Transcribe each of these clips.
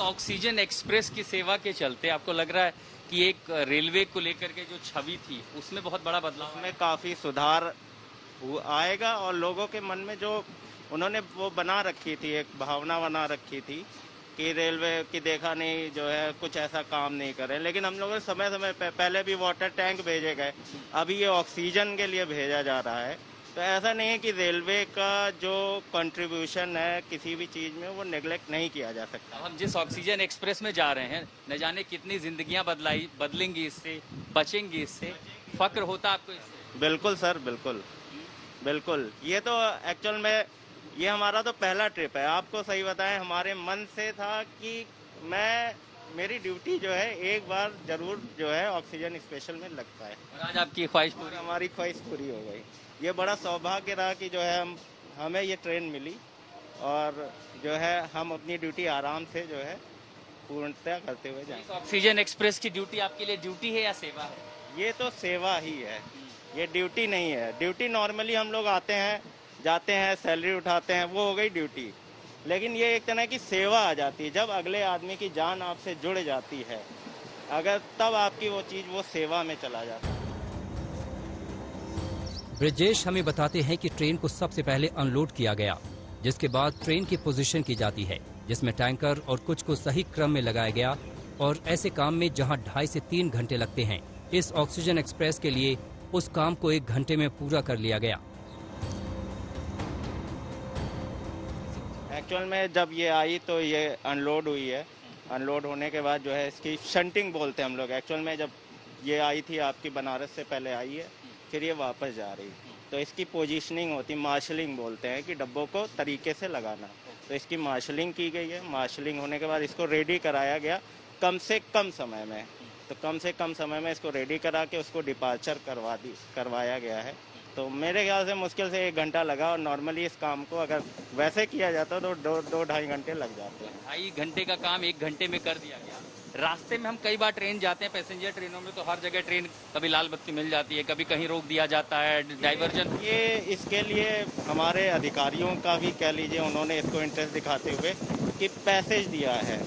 Oxygen express की सेवा के चलते आपको लग रहा है कि एक रेलवे को लेकर के जो छवि थी उसमें बहुत बड़ा बदलाव में काफ़ी सुधार आएगा और लोगों के मन में जो उन्होंने वो बना रखी थी, एक भावना बना रखी थी कि रेलवे की देखा नहीं जो है कुछ ऐसा काम नहीं करे, लेकिन हम लोगों ने समय समय पहले भी वाटर टैंक भेजे गए, अभी ये ऑक्सीजन के लिए भेजा जा रहा है। तो ऐसा नहीं है कि रेलवे का जो कंट्रीब्यूशन है किसी भी चीज़ में वो नेग्लेक्ट नहीं किया जा सकता। हम जिस ऑक्सीजन एक्सप्रेस में जा रहे हैं न जाने कितनी जिंदगियां बदलेंगी इससे, बचेंगी इससे, फक्र होता आपको इससे? बिल्कुल सर, बिल्कुल बिल्कुल। ये तो एक्चुअल में ये हमारा तो पहला ट्रिप है। आपको सही बताएं, हमारे मन से था कि मेरी ड्यूटी जो है एक बार जरूर जो है ऑक्सीजन स्पेशल में लगता है। और आज आपकी ख्वाहिश पूरी? हमारी ख्वाहिश पूरी हो गई। ये बड़ा सौभाग्य रहा कि जो है हमें ये ट्रेन मिली और जो है हम अपनी ड्यूटी आराम से जो है पूर्णतः करते हुए जाएं। ऑक्सीजन एक्सप्रेस की ड्यूटी आपके लिए ड्यूटी है या सेवा है? ये तो सेवा ही है, ये ड्यूटी नहीं है। ड्यूटी नॉर्मली हम लोग आते हैं, जाते हैं, सैलरी उठाते हैं, वो हो गई ड्यूटी। लेकिन ये एक तरह की सेवा आ जाती है जब अगले आदमी की जान आपसे जुड़ जाती है, अगर तब आपकी वो चीज़ वो सेवा में चला जाता है। ब्रजेश हमें बताते हैं कि ट्रेन को सबसे पहले अनलोड किया गया, जिसके बाद ट्रेन की पोजीशन की जाती है, जिसमें टैंकर और कुछ को सही क्रम में लगाया गया। और ऐसे काम में जहां 2.5 से 3 घंटे लगते हैं, इस ऑक्सीजन एक्सप्रेस के लिए उस काम को 1 घंटे में पूरा कर लिया गया। एक्चुअल में जब ये आई तो ये अनलोड हुई है। अनलोड होने के बाद जो है इसकी शंटिंग बोलते हैं हम लोग। एक्चुअल में जब ये आई थी आपकी बनारस से पहले आई है, फिर ये वापस जा रही, तो इसकी पोजीशनिंग होती, मार्शलिंग बोलते हैं कि डब्बों को तरीके से लगाना। तो इसकी मार्शलिंग की गई है। मार्शलिंग होने के बाद इसको रेडी कराया गया कम से कम समय में। तो कम से कम समय में इसको रेडी करा के उसको डिपार्चर करवाया गया है। तो मेरे ख्याल से मुश्किल से 1 घंटा लगा और नॉर्मली इस काम को अगर वैसे किया जाता तो 2-2.5 घंटे लग जाते हैं। 2.5 घंटे का काम 1 घंटे में कर दिया गया। रास्ते में हम कई बार ट्रेन जाते हैं, पैसेंजर ट्रेनों में, तो हर जगह ट्रेन कभी लाल बत्ती मिल जाती है, कभी कहीं रोक दिया जाता है, डाइवर्जन। ये इसके लिए हमारे अधिकारियों का भी कह लीजिए, उन्होंने इसको इंटरेस्ट दिखाते हुए कि पैसेज दिया है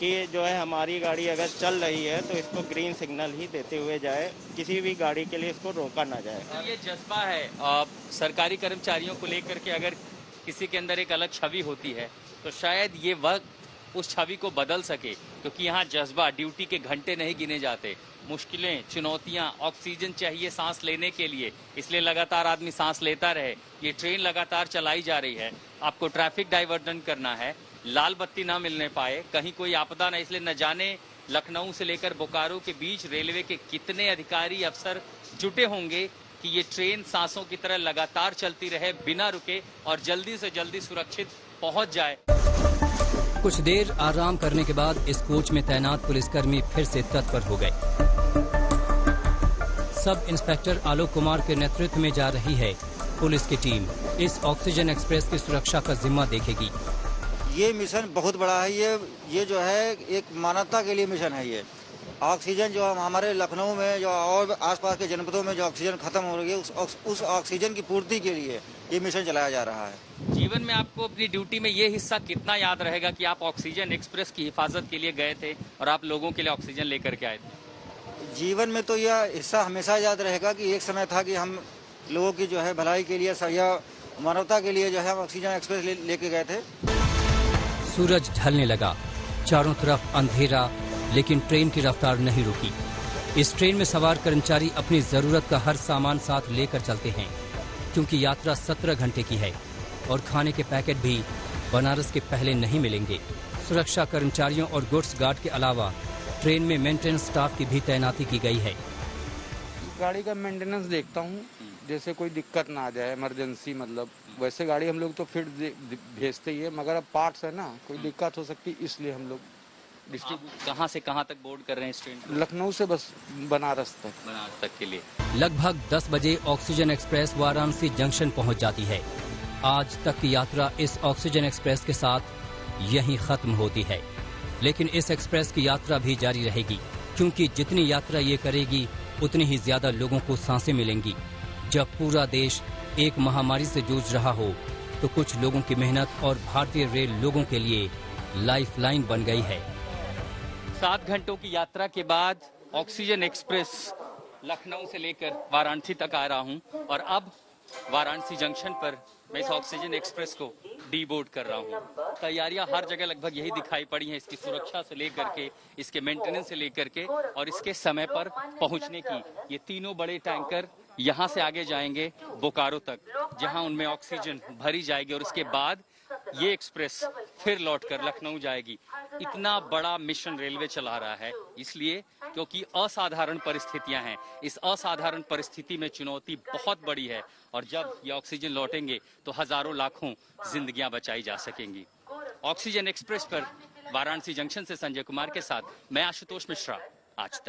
कि जो है हमारी गाड़ी अगर चल रही है तो इसको ग्रीन सिग्नल ही देते हुए जाए, किसी भी गाड़ी के लिए इसको रोका ना जाए। ये जज्बा है सरकारी कर्मचारियों को लेकर के, अगर किसी के अंदर एक अलग छवि होती है तो शायद ये वक्त उस छवि को बदल सके, क्योंकि यहाँ जज्बा, ड्यूटी के घंटे नहीं गिने जाते, मुश्किलें, चुनौतियाँ, ऑक्सीजन चाहिए सांस लेने के लिए, इसलिए लगातार आदमी सांस लेता रहे। ये ट्रेन लगातार चलाई जा रही है, आपको ट्रैफिक डाइवर्जन करना है, लाल बत्ती ना मिलने पाए, कहीं कोई आपदा ना, इसलिए न जाने लखनऊ से लेकर बोकारो के बीच रेलवे के कितने अधिकारी अफसर जुटे होंगे कि ये ट्रेन सांसों की तरह लगातार चलती रहे बिना रुके और जल्दी से जल्दी सुरक्षित पहुंच जाए। कुछ देर आराम करने के बाद इस कोच में तैनात पुलिसकर्मी फिर से तत्पर हो गए। सब इंस्पेक्टर आलोक कुमार के नेतृत्व में जा रही है पुलिस की टीम। इस ऑक्सीजन एक्सप्रेस की सुरक्षा का जिम्मा देखेगी। ये मिशन बहुत बड़ा है। ये जो है एक मानवता के लिए मिशन है। ये ऑक्सीजन जो हमारे लखनऊ में जो और आसपास के जनपदों में जो ऑक्सीजन खत्म हो रही है, उस ऑक्सीजन की पूर्ति के लिए ये मिशन चलाया जा रहा है। जीवन में आपको अपनी ड्यूटी में ये हिस्सा कितना याद रहेगा कि आप ऑक्सीजन एक्सप्रेस की हिफाजत के लिए गए थे और आप लोगों के लिए ऑक्सीजन लेकर के आए थे? जीवन में तो यह हिस्सा हमेशा याद रहेगा कि एक समय था कि हम लोगों की जो है भलाई के लिए या मानवता के लिए जो है ऑक्सीजन एक्सप्रेस लेके गए थे। सूरज ढलने लगा, चारों तरफ अंधेरा, लेकिन ट्रेन की रफ्तार नहीं रुकी। इस ट्रेन में सवार कर्मचारी अपनी जरूरत का हर सामान साथ लेकर चलते हैं, क्योंकि यात्रा 17 घंटे की है और खाने के पैकेट भी बनारस के पहले नहीं मिलेंगे। सुरक्षा कर्मचारियों और गुड्स गार्ड के अलावा ट्रेन में मेंटेनेंस स्टाफ की भी तैनाती की गई है। गाड़ी का मेंटेनेंस देखता हूँ, जैसे कोई दिक्कत ना आ जाए, इमरजेंसी मतलब। वैसे गाड़ी हम लोग तो फिर भेजते ही है, मगर अब पार्ट्स है ना, कोई दिक्कत हो सकती, इसलिए हम लोग डिस्ट्रीब्यूट। कहाँ से कहाँ तक बोर्ड कर रहे हैं इस ट्रेन? लखनऊ से बस बनारस तक के लिए। लगभग 10 बजे ऑक्सीजन एक्सप्रेस वाराणसी जंक्शन पहुंच जाती है। आज तक की यात्रा इस ऑक्सीजन एक्सप्रेस के साथ यहीं खत्म होती है, लेकिन इस एक्सप्रेस की यात्रा भी जारी रहेगी, क्योंकि जितनी यात्रा ये करेगी उतनी ही ज्यादा लोगों को सांसें मिलेंगी। जब पूरा देश एक महामारी से जूझ रहा हो तो कुछ लोगों की मेहनत और भारतीय रेल लोगों के लिए लाइफलाइन बन गई है। 7 घंटों की यात्रा के बाद ऑक्सीजन एक्सप्रेस लखनऊ से लेकर वाराणसी तक आ रहा हूं और अब वाराणसी जंक्शन पर मैं इस ऑक्सीजन एक्सप्रेस को डी बोर्ड कर रहा हूं। तैयारियां हर जगह लगभग यही दिखाई पड़ी हैं, इसकी सुरक्षा से लेकर के, इसके मेंटेनेंस से लेकर के और इसके समय पर पहुंचने की। ये तीनों बड़े टैंकर यहां से आगे जाएंगे बोकारो तक, जहां उनमें ऑक्सीजन भरी जाएगी और उसके बाद ये एक्सप्रेस फिर लौटकर लखनऊ जाएगी। इतना बड़ा मिशन रेलवे चला रहा है इसलिए क्योंकि असाधारण परिस्थितियां हैं। इस असाधारण परिस्थिति में चुनौती बहुत बड़ी है और जब ये ऑक्सीजन लौटेंगे तो हजारों लाखों जिंदगियां बचाई जा सकेंगी। ऑक्सीजन एक्सप्रेस पर वाराणसी जंक्शन से संजय कुमार के साथ मैं आशुतोष मिश्रा, आज तक।